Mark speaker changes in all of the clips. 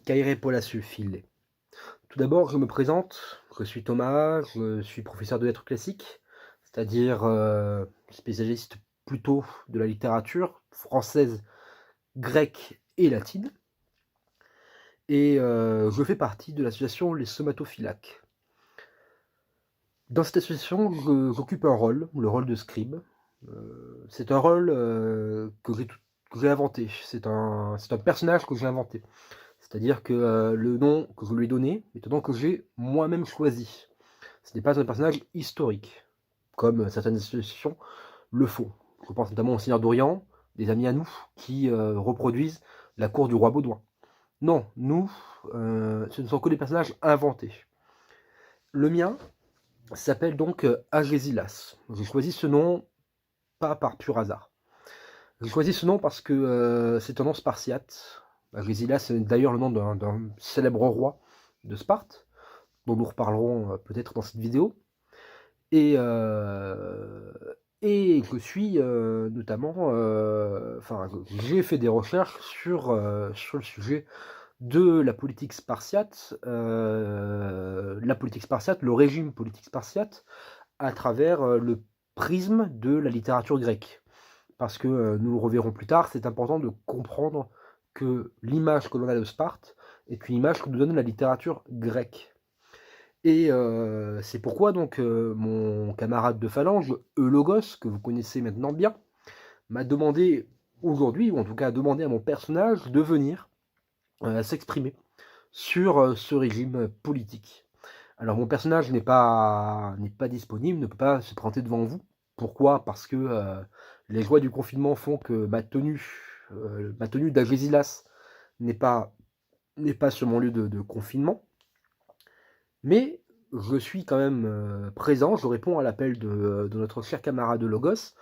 Speaker 1: Caire Polacieux Phil. Tout d'abord, je me présente, je suis Thomas, je suis professeur de lettres classiques, c'est-à-dire spécialiste plutôt de la littérature française, grecque et latine. Et je fais partie de l'association Les Somatophilaques. Dans cette association, j'occupe un rôle, le rôle de scribe. C'est un rôle que j'ai inventé, c'est un personnage que j'ai inventé. C'est-à-dire que le nom que je lui ai donné est un nom que j'ai moi-même choisi. Ce n'est pas un personnage historique, comme certaines associations le font. Je pense notamment au Seigneur d'Orient, des amis à nous, qui reproduisent la cour du roi Baudouin. Non, nous, ce ne sont que des personnages inventés. Le mien s'appelle donc Agésilas. J'ai choisi ce nom pas par pur hasard. J'ai choisi ce nom parce que c'est un nom spartiate. Agésilas, c'est d'ailleurs le nom d'un célèbre roi de Sparte, dont nous reparlerons peut-être dans cette vidéo. Et, je suis notamment, j'ai fait des recherches sur le sujet de la politique spartiate, le régime politique spartiate, à travers le prisme de la littérature grecque. Parce que nous le reverrons plus tard, c'est important de comprendre que l'image que l'on a de Sparte est une image que nous donne la littérature grecque. Et c'est pourquoi donc mon camarade de phalange, Eulogos, que vous connaissez maintenant bien, m'a demandé aujourd'hui, ou en tout cas a demandé à mon personnage de venir s'exprimer sur ce régime politique. Alors mon personnage n'est pas disponible, ne peut pas se présenter devant vous. Pourquoi? Parce que les joies du confinement font que ma tenue d'Agésilas n'est pas sur mon lieu de confinement. Mais je suis quand même présent, je réponds à l'appel de notre cher camarade Logos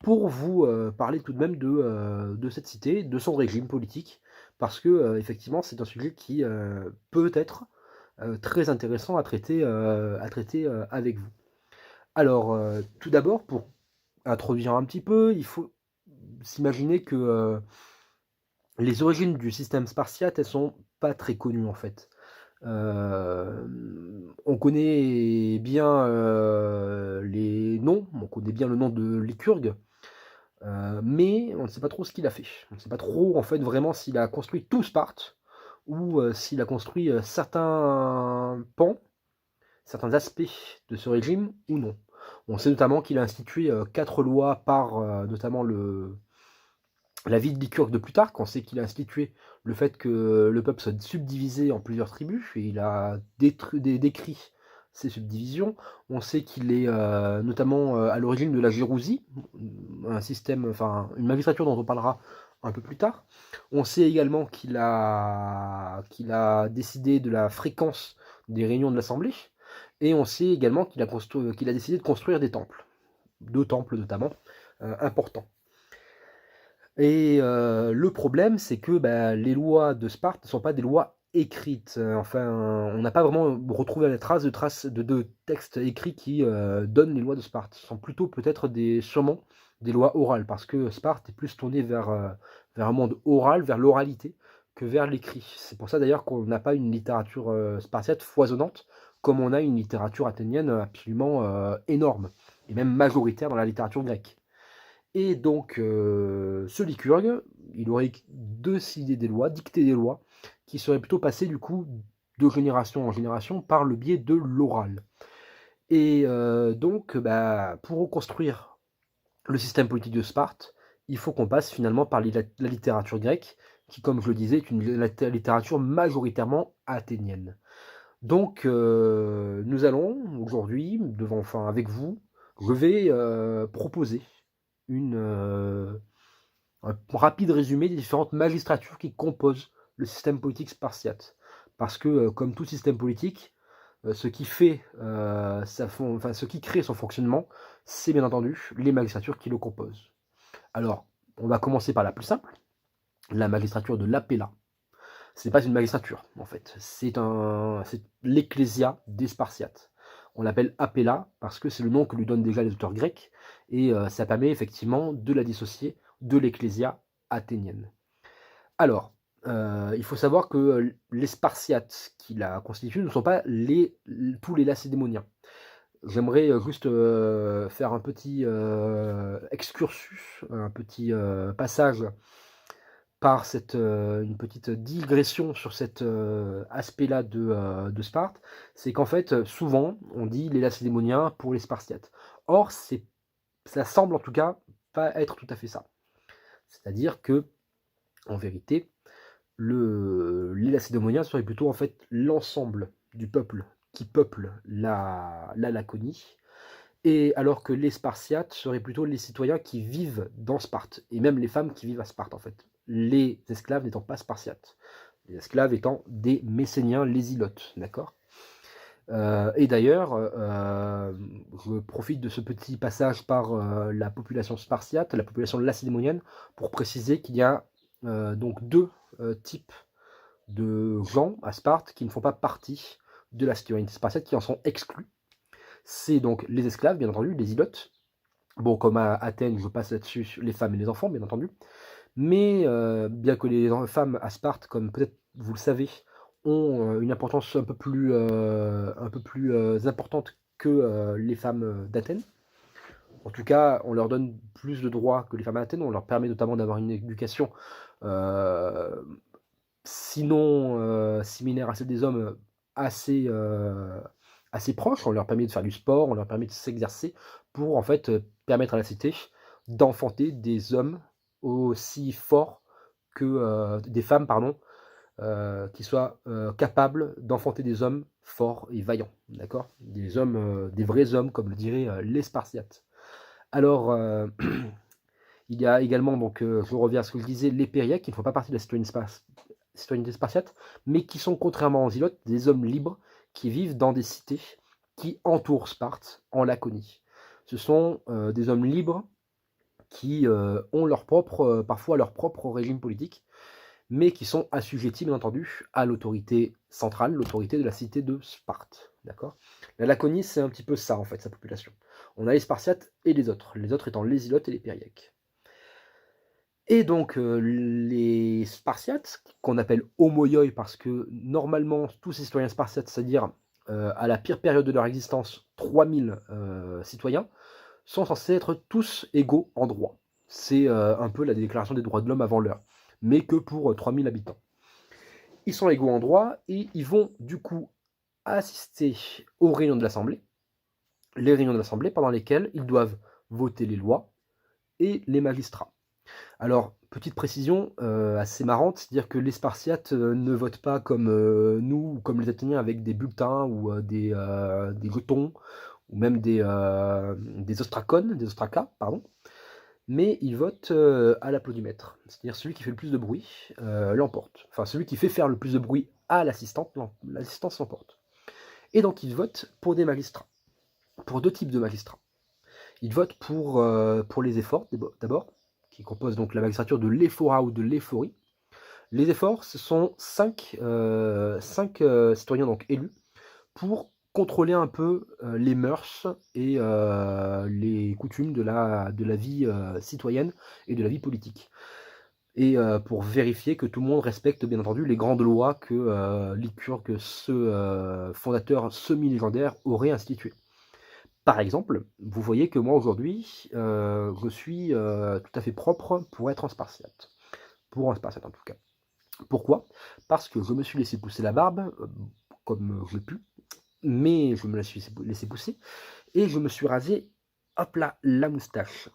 Speaker 1: pour vous parler tout de même de cette cité, de son régime politique, parce que effectivement c'est un sujet qui peut être très intéressant à traiter avec vous. Alors tout d'abord, pour introduire un petit peu, il faut s'imaginer que les origines du système spartiate, elles sont pas très connues en fait. On connaît bien les noms, on connaît bien le nom de Lycurgue, mais on ne sait pas trop ce qu'il a fait. On ne sait pas trop en fait vraiment s'il a construit tout Sparte ou s'il a construit certains pans, certains aspects de ce régime ou non. On sait notamment qu'il a institué 4 lois par notamment la vie de Lycurgue de Plutarque. On sait qu'il a institué le fait que le peuple soit subdivisé en plusieurs tribus, et il a décrit ces subdivisions. On sait qu'il est notamment à l'origine de la Gérousie, un système, enfin une magistrature dont on parlera un peu plus tard. On sait également qu'il a décidé de la fréquence des réunions de l'Assemblée, et on sait également qu'il a décidé de construire des temples, 2 temples notamment, importants. Et le problème, c'est que les lois de Sparte ne sont pas des lois écrites. On n'a pas vraiment retrouvé la trace de textes écrits qui donnent les lois de Sparte. Ce sont plutôt peut-être sûrement des lois orales, parce que Sparte est plus tournée vers un monde oral, vers l'oralité, que vers l'écrit. C'est pour ça d'ailleurs qu'on n'a pas une littérature spartiate foisonnante, comme on a une littérature athénienne absolument énorme, et même majoritaire dans la littérature grecque. Et donc, ce Lycurgue, il aurait dicté des lois, qui seraient plutôt passées du coup de génération en génération par le biais de l'oral. Et donc, pour reconstruire le système politique de Sparte, il faut qu'on passe finalement par la littérature grecque, qui, comme je le disais, est une littérature majoritairement athénienne. Donc, nous allons aujourd'hui, avec vous, je vais proposer un rapide résumé des différentes magistratures qui composent le système politique spartiate. Parce que, comme tout système politique, ce qui crée son fonctionnement, c'est bien entendu les magistratures qui le composent. Alors, on va commencer par la plus simple, la magistrature de l'Apella. Ce n'est pas une magistrature, en fait. C'est l'ecclésia des Spartiates. On l'appelle Apella parce que c'est le nom que lui donnent déjà les auteurs grecs, et ça permet effectivement de la dissocier de l'ecclésia athénienne. Alors, il faut savoir que les Spartiates qui la constituent ne sont pas tous les Lacédémoniens. J'aimerais juste faire un petit excursus, un petit passage par une petite digression sur cet aspect-là de Sparte. C'est qu'en fait, souvent, on dit les Lacédémoniens pour les Spartiates. Or, ça semble en tout cas pas être tout à fait ça. C'est-à-dire que, en vérité, les Lacédémoniens seraient plutôt en fait l'ensemble du peuple qui peuple la Laconie, et alors que les Spartiates seraient plutôt les citoyens qui vivent dans Sparte, et même les femmes qui vivent à Sparte en fait. Les esclaves n'étant pas Spartiates, les esclaves étant des Messéniens, les Ilotes, d'accord. Et d'ailleurs, je profite de ce petit passage par la population spartiate, la population lacédémonienne, pour préciser qu'il y a donc deux types de gens à Sparte qui ne font pas partie de la citoyenneté spartiate, qui en sont exclus. C'est donc les esclaves, bien entendu, les ilotes. Bon, comme à Athènes, je passe là-dessus, les femmes et les enfants, bien entendu. Mais bien que les femmes à Sparte, comme peut-être vous le savez, ont une importance un peu plus importante que les femmes d'Athènes. En tout cas, on leur donne plus de droits que les femmes à Athènes. On leur permet notamment d'avoir une éducation, sinon similaire à celle des hommes, assez, assez proche. On leur permet de faire du sport, on leur permet de s'exercer pour en fait permettre à la cité d'enfanter des hommes aussi forts que des femmes, pardon, qui soient capables d'enfanter des hommes forts et vaillants, d'accord, des hommes, des vrais hommes, comme le diraient les Spartiates. Alors, il y a également, donc, je reviens à ce que je disais, les Périaques, qui ne font pas partie de la citoyenneté spartiate, mais qui sont, contrairement aux Ilotes, des hommes libres qui vivent dans des cités qui entourent Sparte, en Laconie. Ce sont des hommes libres qui ont parfois leur propre régime politique, mais qui sont assujettis, bien entendu, à l'autorité centrale, l'autorité de la cité de Sparte. D'accord. La Laconie, c'est un petit peu ça, en fait, sa population. On a les Spartiates et les autres étant les Ilotes et les Périaques. Et donc, les Spartiates, qu'on appelle homoioi, parce que normalement, tous ces citoyens spartiates, c'est-à-dire à la pire période de leur existence, 3000 citoyens, sont censés être tous égaux en droit. C'est un peu la déclaration des droits de l'homme avant l'heure, mais que pour 3000 habitants. Ils sont égaux en droit et ils vont du coup assister aux réunions de l'Assemblée, les réunions de l'Assemblée pendant lesquelles ils doivent voter les lois et les magistrats. Alors, petite précision assez marrante, c'est-à-dire que les Spartiates ne votent pas comme nous, ou comme les Athéniens, avec des bulletins ou des jetons, ou même des ostracas, pardon, mais ils votent à l'applaudimètre. C'est-à-dire celui qui fait le plus de bruit l'emporte. Enfin, celui qui fait faire le plus de bruit à l'assistante l'emporte. Et donc, ils votent pour des magistrats, pour deux types de magistrats. Ils votent pour les efforts, d'abord, qui composent donc la magistrature de l'ephora ou de l'éphorie. Les efforts, ce sont 5 citoyens donc élus pour contrôler un peu les mœurs et les coutumes de la vie citoyenne et de la vie politique. Et pour vérifier que tout le monde respecte bien entendu les grandes lois que Lycurgue, ce fondateur semi-légendaire, aurait instituées. Par exemple, vous voyez que moi aujourd'hui, je suis tout à fait propre pour être un Spartiate. Pour un Spartiate en tout cas. Pourquoi? Parce que je me suis laissé pousser la barbe, comme je l'ai pu, mais je me la suis laissé pousser, et je me suis rasé, hop là, la moustache.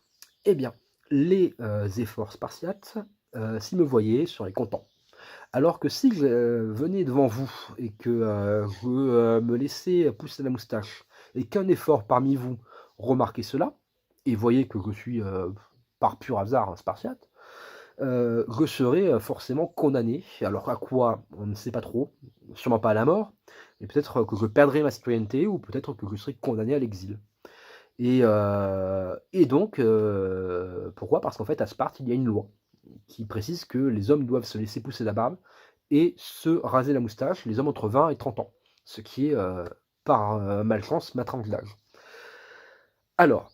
Speaker 1: Eh bien, les efforts Spartiates, s'ils me voyaient, seraient contents. Alors que si je venais devant vous et que je me laissais pousser la moustache, et qu'un effort parmi vous remarquait cela, et voyait que je suis par pur hasard un Spartiate, je serais forcément condamné. Alors à quoi? On ne sait pas trop, sûrement pas à la mort, mais peut-être que je perdrais ma citoyenneté, ou peut-être que je serais condamné à l'exil. Et donc, pourquoi? Parce qu'en fait, à Sparte, il y a une loi qui précise que les hommes doivent se laisser pousser la barbe et se raser la moustache, les hommes entre 20 et 30 ans, ce qui est, par malchance, ma tranche d'âge. Alors,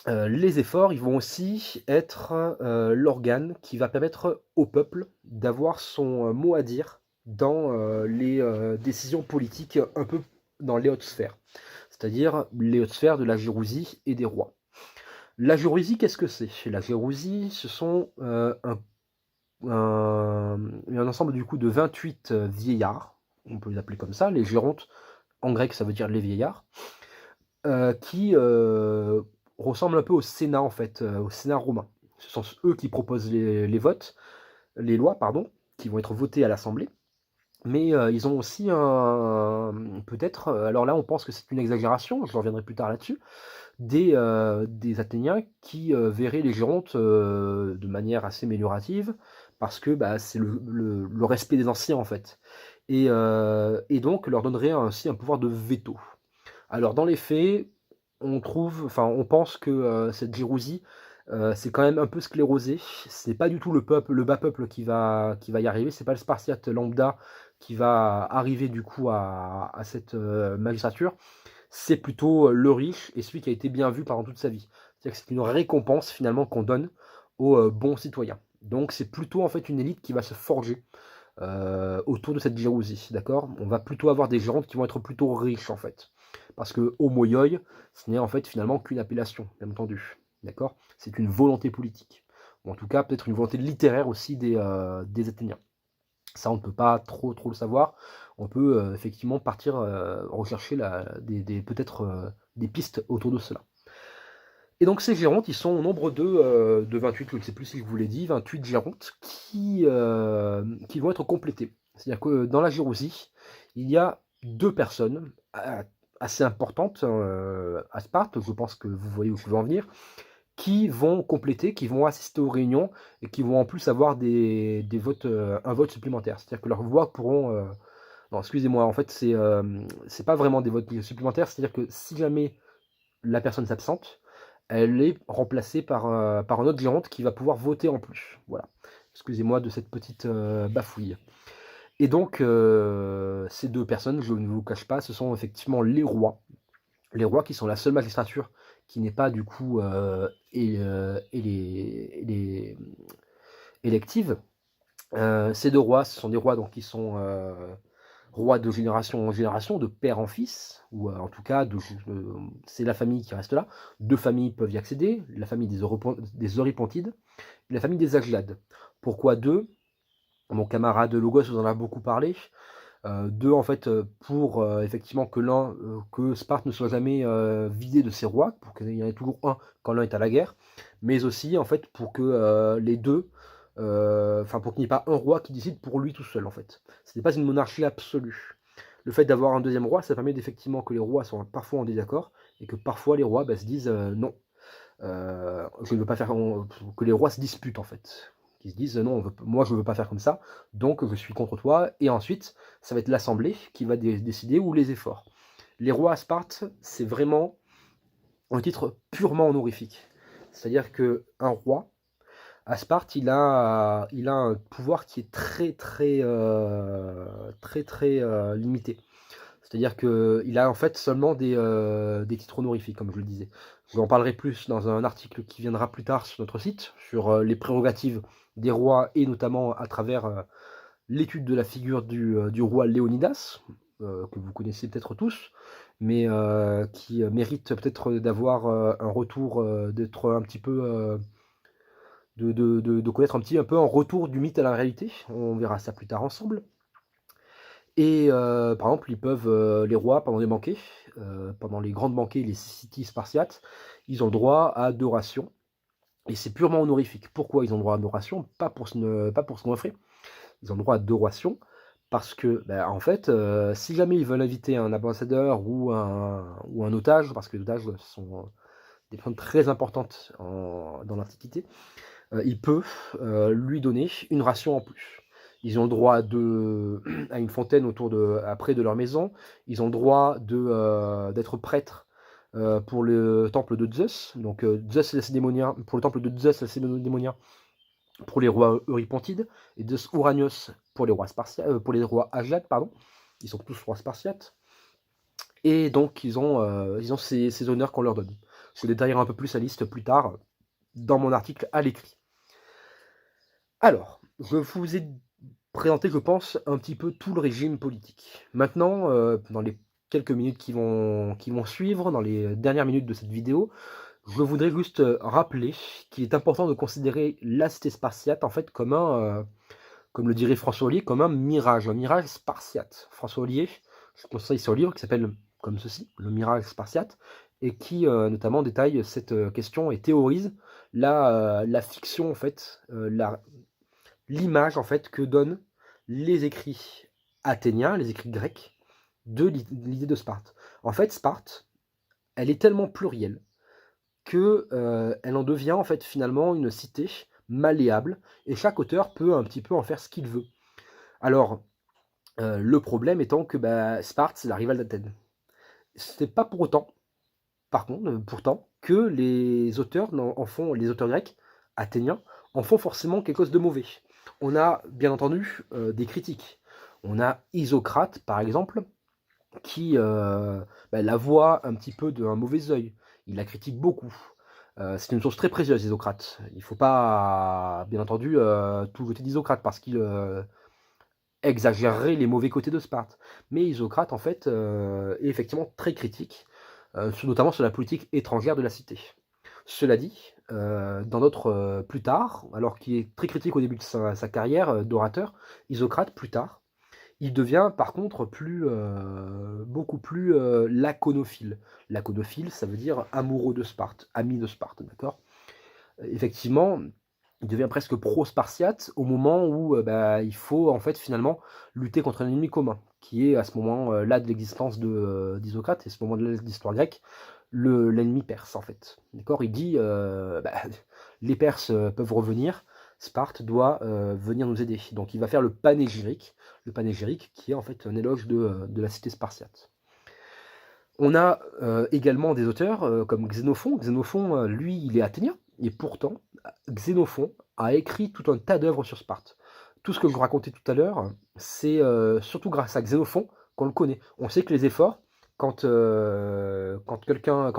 Speaker 1: Les efforts, ils vont aussi être, l'organe qui va permettre au peuple d'avoir son, mot à dire dans, les, décisions politiques un peu dans les hautes sphères. C'est-à-dire les hautes sphères de la Gérousie et des rois. La Gérousie, qu'est-ce que c'est? La Gérousie, ce sont, un ensemble du coup de 28 vieillards, on peut les appeler comme ça, les gérontes, en grec ça veut dire les vieillards, qui ressemblent un peu au Sénat en fait, au Sénat romain. Ce sont eux qui proposent les votes, les lois, pardon, qui vont être votées à l'Assemblée. Mais ils ont aussi un peut-être, alors là on pense que c'est une exagération, je reviendrai plus tard là-dessus, des Athéniens qui verraient les Gérontes de manière assez améliorative, parce que bah, c'est le respect des anciens en fait. Et donc leur donnerait aussi un pouvoir de veto. Alors dans les faits, on pense que cette Gérousie, c'est quand même un peu sclérosé. C'est pas du tout le peuple, le bas peuple qui va y arriver. C'est pas le Spartiate lambda qui va arriver du coup à cette magistrature. C'est plutôt le riche et celui qui a été bien vu pendant toute sa vie. C'est-à-dire que c'est une récompense finalement qu'on donne aux bons citoyens. Donc c'est plutôt en fait une élite qui va se forger autour de cette Gérousie, d'accord? On va plutôt avoir des gérontes qui vont être plutôt riches en fait. Parce que homoioi, ce n'est en fait finalement qu'une appellation, bien entendu. D'accord? C'est une volonté politique. Ou en tout cas, peut-être une volonté littéraire aussi des Athéniens. Ça, on ne peut pas trop le savoir. On peut effectivement partir rechercher peut-être des pistes autour de cela. Et donc ces gérontes, ils sont au nombre de 28, je ne sais plus si je vous l'ai dit, 28 gérontes qui vont être complétées. C'est-à-dire que dans la Gérousie, il y a 2 personnes assez importantes à Sparte, je pense que vous voyez où je veux en venir, qui vont compléter, qui vont assister aux réunions et qui vont en plus avoir des votes, un vote supplémentaire. C'est-à-dire que leurs voix pourront... non, excusez-moi, en fait, c'est pas vraiment des votes supplémentaires, c'est-à-dire que si jamais la personne s'absente, elle est remplacée par un autre géronte qui va pouvoir voter en plus. Voilà. Excusez-moi de cette petite bafouille. Et donc, ces 2 personnes, je ne vous cache pas, ce sont effectivement les rois. Les rois qui sont la seule magistrature qui n'est pas du coup élective. Ces 2 rois, ce sont des rois donc, qui sont rois de génération en génération, de père en fils, ou en tout cas, c'est la famille qui reste là. 2 familles peuvent y accéder, la famille des Eurypontides et la famille des Agilades. Pourquoi 2? Mon camarade Logos vous en a beaucoup parlé. 2 en fait pour effectivement que Sparte ne soit jamais vidée de ses rois, pour qu'il y en ait toujours un quand l'un est à la guerre, mais aussi en fait pour que les deux, pour qu'il n'y ait pas un roi qui décide pour lui tout seul en fait. Ce n'est pas une monarchie absolue. Le fait d'avoir un deuxième roi, ça permet effectivement que les rois sont parfois en désaccord et que parfois les rois se disent non, je ne veux pas faire que les rois se disputent en fait, qui se disent non, moi je ne veux pas faire comme ça, donc je suis contre toi, et ensuite ça va être l'Assemblée qui va décider ou les efforts. Les rois à Sparte, c'est vraiment un titre purement honorifique. C'est-à-dire que un roi à Sparte, il a un pouvoir qui est très limité. C'est-à-dire qu'il a en fait seulement des titres honorifiques, comme je le disais. Je vous en parlerai plus dans un article qui viendra plus tard sur notre site, sur les prérogatives des rois, et notamment à travers l'étude de la figure du roi Léonidas, que vous connaissez peut-être tous, mais qui mérite peut-être d'avoir un retour, d'être un petit peu... de connaître un peu un retour du mythe à la réalité. On verra ça plus tard ensemble. Et par exemple, les rois, pendant les banquets, pendant les grandes banquets, les cities spartiates, ils ont le droit à 2 rations. Et c'est purement honorifique. Pourquoi ils ont le droit à 2 rations? Pas pour se goinfrer. Ils ont le droit à 2 rations parce que, en fait, si jamais ils veulent inviter un ambassadeur ou un otage, parce que les otages sont des personnes très importantes dans l'Antiquité, il peut lui donner une ration en plus. Ils ont le droit à une fontaine près de leur maison. Ils ont le droit d'être prêtres pour le temple de Zeus. Donc Zeus Lacédémonien, pour le temple de Zeus Lacédémonien, pour les rois eurypontides, et Zeus Uranios pour les rois Agilades, pardon. Ils sont tous rois spartiates. Et donc ils ont ces honneurs qu'on leur donne. Je détaillerai un peu plus la liste plus tard dans mon article à l'écrit. Alors, je vous ai présenté, je pense, un petit peu tout le régime politique. Maintenant, dans les quelques minutes qui vont suivre, dans les dernières minutes de cette vidéo, je voudrais juste rappeler qu'il est important de considérer la cité spartiate en fait comme comme le dirait François Ollier, comme un mirage spartiate. François Ollier, je conseille son livre qui s'appelle comme ceci, Le mirage spartiate, et qui notamment détaille cette question et théorise la fiction en fait, l'image en fait que donnent les écrits athéniens, les écrits grecs, de l'idée de Sparte. En fait, Sparte, elle est tellement plurielle que elle en devient en fait finalement une cité malléable, et chaque auteur peut un petit peu en faire ce qu'il veut. Alors, le problème étant que Sparte, c'est la rivale d'Athènes. C'est pas pour autant, par contre, pourtant, que les auteurs les auteurs grecs, athéniens, en font forcément quelque chose de mauvais. On a bien entendu des critiques. On a Isocrate, par exemple, qui la voit un petit peu d'un mauvais œil. Il la critique beaucoup. C'est une source très précieuse, Isocrate. Il ne faut pas, bien entendu, tout jeter d'Isocrate parce qu'il exagérerait les mauvais côtés de Sparte. Mais Isocrate, en fait, est effectivement très critique, notamment sur la politique étrangère de la cité. Cela dit, dans notre plus tard, alors qu'il est très critique au début de sa carrière d'orateur, Isocrate, plus tard, il devient par contre beaucoup plus laconophile. Laconophile, ça veut dire amoureux de Sparte, ami de Sparte, d'accord? Effectivement, il devient presque pro-spartiate au moment où il faut en fait finalement lutter contre un ennemi commun, qui est à ce moment-là de l'existence d'Isocrate, et ce moment de l'histoire grecque, l'ennemi perse en fait. D'accord? Il dit les Perses peuvent revenir, Sparte doit venir nous aider. Donc il va faire le panégyrique qui est en fait un éloge de la cité spartiate. On a également des auteurs comme Xénophon. Xénophon, lui, il est athénien, et pourtant, Xénophon a écrit tout un tas d'œuvres sur Sparte. Tout ce que je vous racontais tout à l'heure, c'est surtout grâce à Xénophon qu'on le connaît. On sait que les efforts, quand le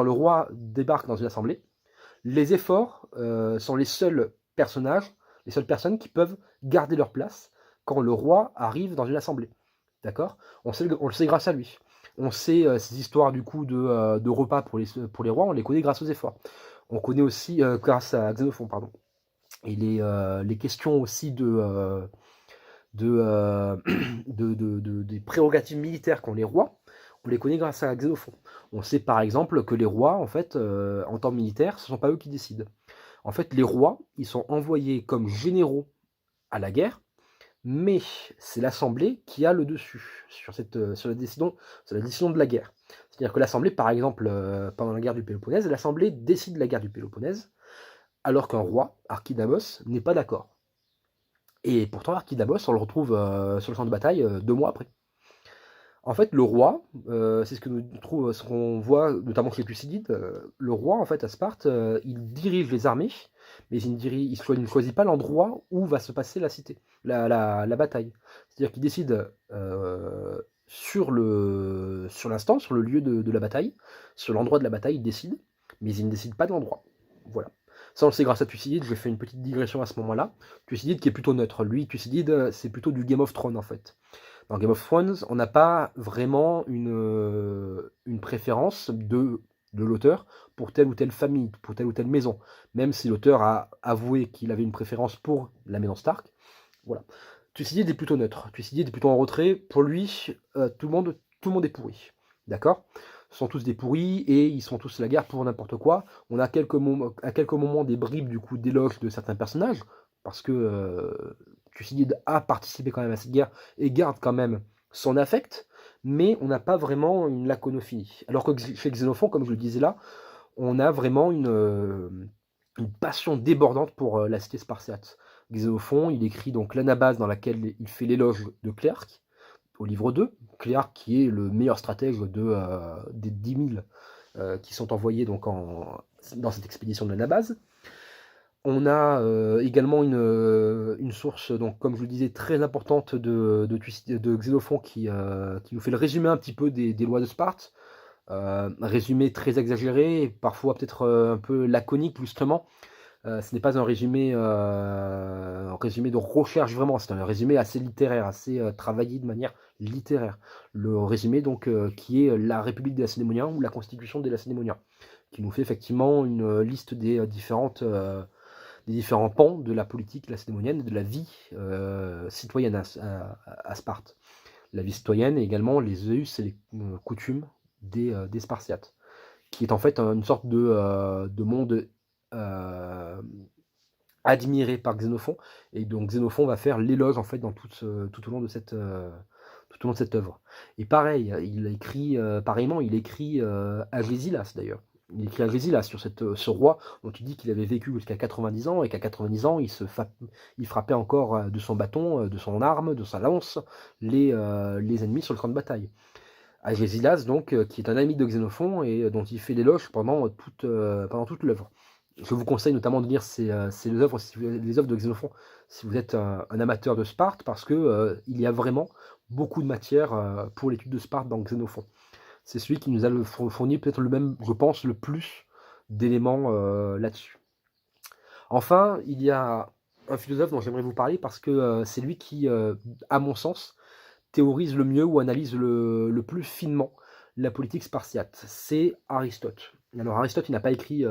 Speaker 1: roi débarque dans une assemblée, les efforts sont les seuls personnages, les seules personnes qui peuvent garder leur place quand le roi arrive dans une assemblée. D'accord? On le sait grâce à lui. On sait ces histoires du coup de repas pour les rois, on les connaît grâce aux efforts. On connaît aussi, grâce à Xénophon, pardon. Et les questions aussi des prérogatives militaires qu'ont les rois, on les connaît grâce à Xénophon. On sait par exemple que les rois, en fait, en temps militaire, ce ne sont pas eux qui décident. En fait, les rois, ils sont envoyés comme généraux à la guerre, mais c'est l'Assemblée qui a le dessus sur la décision de la guerre. C'est-à-dire que l'Assemblée, par exemple, pendant la guerre du Péloponnèse, l'Assemblée décide de la guerre du Péloponnèse, alors qu'un roi, Archidamos, n'est pas d'accord. Et pourtant, Archidamos, on le retrouve sur le champ de bataille 2 mois après. En fait, le roi, c'est ce qu'on voit notamment chez Thucydide, le roi, en fait, à Sparte, il dirige les armées, mais il ne choisit pas l'endroit où va se passer la cité, la bataille. C'est-à-dire qu'il décide sur l'instant, sur le lieu de la bataille, sur l'endroit de la bataille, il décide, mais il ne décide pas de l'endroit. Voilà. Ça, on le sait grâce à Thucydide, j'ai fait une petite digression à ce moment-là. Thucydide qui est plutôt neutre. Lui, Thucydide, c'est plutôt du Game of Thrones, en fait. Dans Game of Thrones, on n'a pas vraiment une préférence de l'auteur pour telle ou telle famille, pour telle ou telle maison. Même si l'auteur a avoué qu'il avait une préférence pour la maison Stark. Voilà. Thucydide est plutôt neutre. Thucydide est plutôt en retrait. Pour lui, tout le monde est pourri. D'accord? Ce sont tous des pourris et ils sont tous à la guerre pour n'importe quoi. On a à quelques moments des bribes du coup d'éloges de certains personnages, parce que Thucydide a participé quand même à cette guerre et garde quand même son affect, mais on n'a pas vraiment une laconophilie. Alors que chez Xénophon, comme je le disais là, on a vraiment une passion débordante pour la cité spartiate. Xénophon, il écrit donc l'Anabase dans laquelle il fait l'éloge de Cléarque, au livre 2, Cléarque qui est le meilleur stratège des 10 000 qui sont envoyés donc dans cette expédition de l'Anabase. On a également une source, donc, comme je vous le disais, très importante de Xénophon qui nous fait le résumé un petit peu des lois de Sparte. résumé très exagéré, parfois peut-être, un peu laconique justement. Ce n'est pas un résumé de recherche vraiment, c'est un résumé assez littéraire, assez, travaillé de manière littéraire. Le résumé donc, qui est la République des Lacédémoniens ou la Constitution des Lacédémoniens, qui nous fait effectivement une, liste des différents pans de la politique lacédémonienne et de la vie, citoyenne à Sparte. La vie citoyenne et également les us et les, coutumes des Spartiates, qui est en fait une sorte de monde, heu, admiré par Xénophon, et donc Xénophon va faire l'éloge en fait dans tout au long de cette œuvre. Et pareil, il écrit, pareillement, il écrit, Agésilas d'ailleurs. Il écrit Agésilas sur ce roi dont il dit qu'il avait vécu jusqu'à 90 ans et qu'à 90 ans, il frappait encore, de son bâton, de son arme, de sa lance, les ennemis sur le champ de bataille. Agésilas donc, qui est un ami de Xénophon et dont il fait l'éloge pendant toute l'œuvre. Je vous conseille notamment de lire les œuvres, les œuvres de Xénophon si vous êtes un amateur de Sparte, parce que il y a vraiment beaucoup de matière pour l'étude de Sparte dans Xénophon. C'est celui qui nous a fourni peut-être le même, je pense, le plus d'éléments là-dessus. Enfin, il y a un philosophe dont j'aimerais vous parler parce que c'est lui qui, à mon sens, théorise le mieux ou analyse le plus finement la politique spartiate. C'est Aristote. Alors Aristote, il n'a pas écrit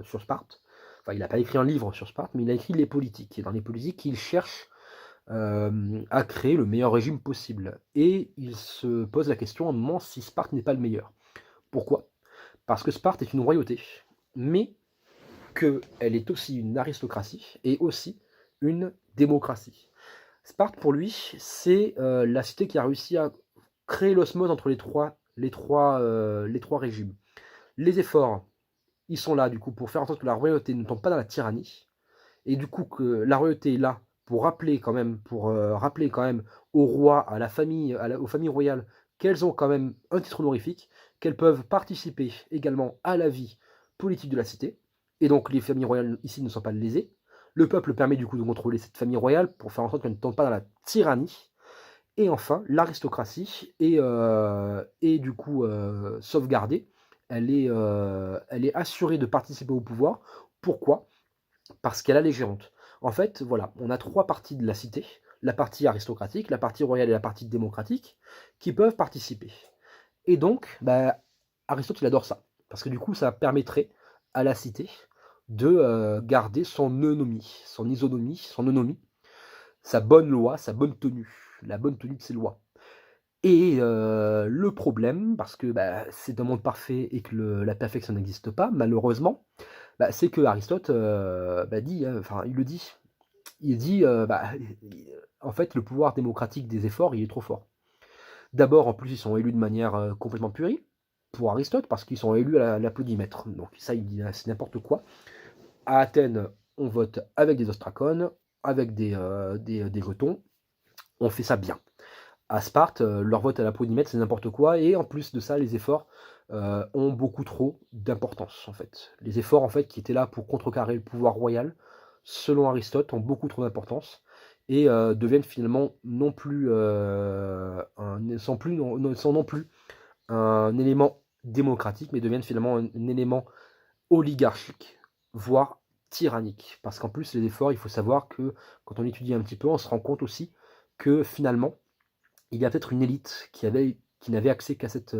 Speaker 1: sur Sparte, enfin il n'a pas écrit un livre sur Sparte, mais il a écrit les politiques. Et dans les politiques, il cherche à créer le meilleur régime possible. Et il se pose la question à un moment si Sparte n'est pas le meilleur. Pourquoi? Parce que Sparte est une royauté, mais qu'elle est aussi une aristocratie et aussi une démocratie. Sparte, pour lui, c'est la cité qui a réussi à créer l'osmose entre les trois régimes. Les efforts, ils sont là, du coup, pour faire en sorte que la royauté ne tombe pas dans la tyrannie, et du coup que la royauté est là pour rappeler quand même au roi, à la famille, aux familles royales, qu'elles ont quand même un titre honorifique, qu'elles peuvent participer également à la vie politique de la cité, et donc les familles royales ici ne sont pas lésées. Le peuple permet du coup de contrôler cette famille royale pour faire en sorte qu'elle ne tombe pas dans la tyrannie. Et enfin, l'aristocratie est du coup sauvegardée. Elle est assurée de participer au pouvoir. Pourquoi? Parce qu'elle a les gérontes. En fait, voilà, on a trois parties de la cité, la partie aristocratique, la partie royale et la partie démocratique, qui peuvent participer. Et donc, bah, Aristote, il adore ça. Parce que du coup, ça permettrait à la cité de garder son eunomie, son isonomie, son eunomie, sa bonne loi, sa bonne tenue, la bonne tenue de ses lois. Et le problème, parce que bah, c'est un monde parfait et que la perfection n'existe pas, malheureusement, bah, c'est que Aristote bah, dit, enfin il le dit, il dit, bah, en fait le pouvoir démocratique des efforts, il est trop fort. D'abord, en plus, ils sont élus de manière complètement puérile, pour Aristote, parce qu'ils sont élus à l'applaudimètre. Donc ça, il dit, c'est n'importe quoi. À Athènes, on vote avec des ostracones, avec des jetons, on fait ça bien. À Sparte, leur vote à l'applaudimètre, c'est n'importe quoi, et en plus de ça, les efforts ont beaucoup trop d'importance, en fait. Les efforts, en fait, qui étaient là pour contrecarrer le pouvoir royal, selon Aristote, ont beaucoup trop d'importance, et deviennent finalement non plus, sont non plus un élément démocratique, mais deviennent finalement un élément oligarchique, voire tyrannique. Parce qu'en plus, les efforts, il faut savoir que quand on étudie un petit peu, on se rend compte aussi que finalement, il y a peut-être une élite qui n'avait accès qu'à cette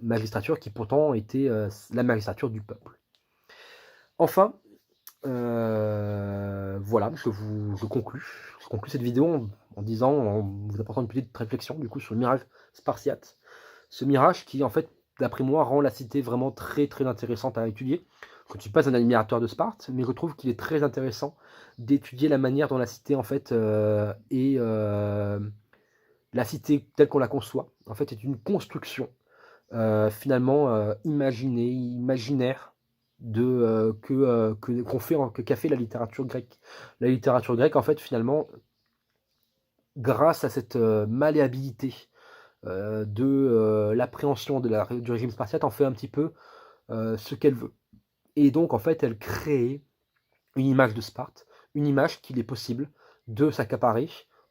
Speaker 1: magistrature qui pourtant était la magistrature du peuple. Enfin, voilà, je conclus cette vidéo en vous apportant une petite réflexion du coup sur le mirage spartiate. Ce mirage qui en fait, d'après moi, rend la cité vraiment très très intéressante à étudier. Je ne suis pas un admirateur de Sparte, mais je trouve qu'il est très intéressant d'étudier la manière dont la cité en fait est la cité telle qu'on la conçoit. En fait, est une construction finalement imaginaire qu'a fait la littérature grecque. La littérature grecque, en fait, finalement, grâce à cette malléabilité de l'appréhension du régime spartiate, en fait un petit peu ce qu'elle veut. Et donc, en fait, elle crée une image de Sparte, une image qu'il est possible de s'accaparer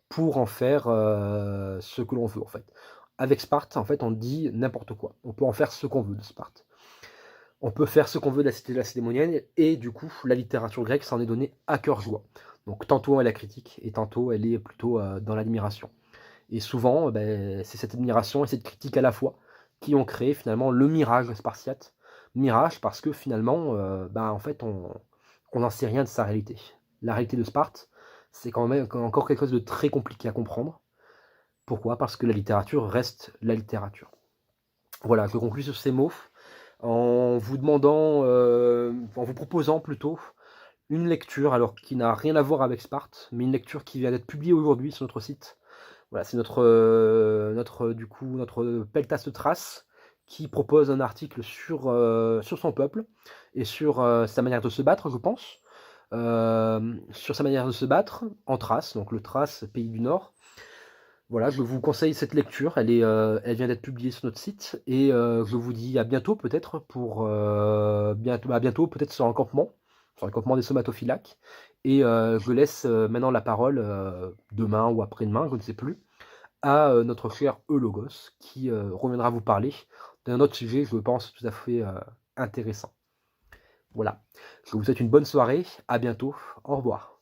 Speaker 1: pour en faire ce que l'on veut, en fait. avec Sparte, en fait, on dit n'importe quoi. On peut en faire ce qu'on veut de Sparte. On peut faire ce qu'on veut de la cité lacédémonienne, et du coup, la littérature grecque s'en est donnée à cœur joie. Donc tantôt elle est critique, et tantôt elle est plutôt dans l'admiration. Et souvent, c'est cette admiration et cette critique à la fois qui ont créé finalement le mirage spartiate. Mirage parce que finalement, en fait, on n'en sait rien de sa réalité. La réalité de Sparte, c'est quand même encore quelque chose de très compliqué à comprendre. Pourquoi? Parce que la littérature reste la littérature. Voilà, je conclue sur ces mots en vous demandant, en vous proposant plutôt une lecture, alors qui n'a rien à voir avec Sparte, mais une lecture qui vient d'être publiée aujourd'hui sur notre site. Voilà, c'est notre Peltas de Thrace qui propose un article sur son peuple et sur sa manière de se battre, je pense. Sur sa manière de se battre en Thrace, donc le Thrace, pays du Nord. Voilà, je vous conseille cette lecture, elle vient d'être publiée sur notre site, et je vous dis à bientôt peut-être pour bientôt peut-être sur le campement des somatophylaques, et je laisse maintenant la parole demain ou après-demain, je ne sais plus, à notre cher Eulogos qui reviendra vous parler d'un autre sujet, je pense, tout à fait intéressant. Voilà, je vous souhaite une bonne soirée, à bientôt, au revoir.